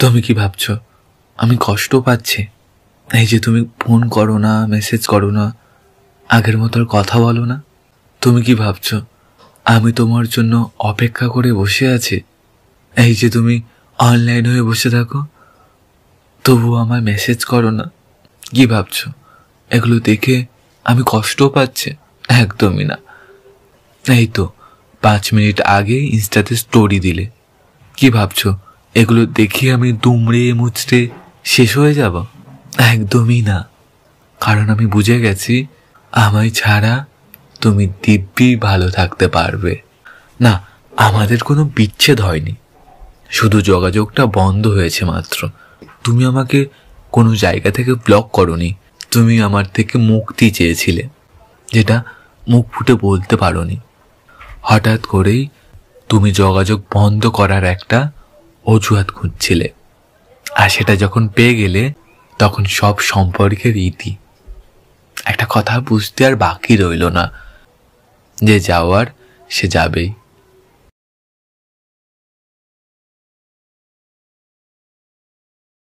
তুমি কি ভাবছো আমি কষ্ট পাচ্ছি? এই যে তুমি ফোন করো না, মেসেজ করো না, আগের মতো আর কথা বলো না, তুমি কি ভাবছো আমি তোমার জন্য অপেক্ষা করে বসে আছি? এই যে তুমি অনলাইন হয়ে বসে থাকো, তবু আমায় মেসেজ করো না, কি ভাবছো এগুলো দেখে আমি কষ্ট পাচ্ছি? একদমই না। এই তো 5 মিনিট আগে ইনস্টাতে স্টোরি দিলে, কি ভাবছো এগুলো দেখে আমি দুমড়ে মুচড়ে শেষ হয়ে যাব? একদমই না। কারণ আমি বুঝে গেছি আমায় ছাড়া তুমি দিব্যি ভালো থাকতে পারবে না। আমাদের কোনো বিচ্ছেদ হয়নি, শুধু যোগাযোগটা বন্ধ হয়েছে মাত্র। তুমি আমাকে কোনো জায়গা থেকে ব্লক করোনি, তুমি আমার থেকে মুক্তি চেয়েছিলে, যেটা মুখ ফুটে বলতে পারোনি। হঠাৎ করেই তুমি যোগাযোগ বন্ধ করার একটা অজুহাত খুঁজছিলে, আর সেটা যখন পেয়ে গেলে তখন সব সম্পর্কের ইতি। একটা কথা বুঝতে আর বাকি রইল না, যে যাওয়ার সে যাবেই।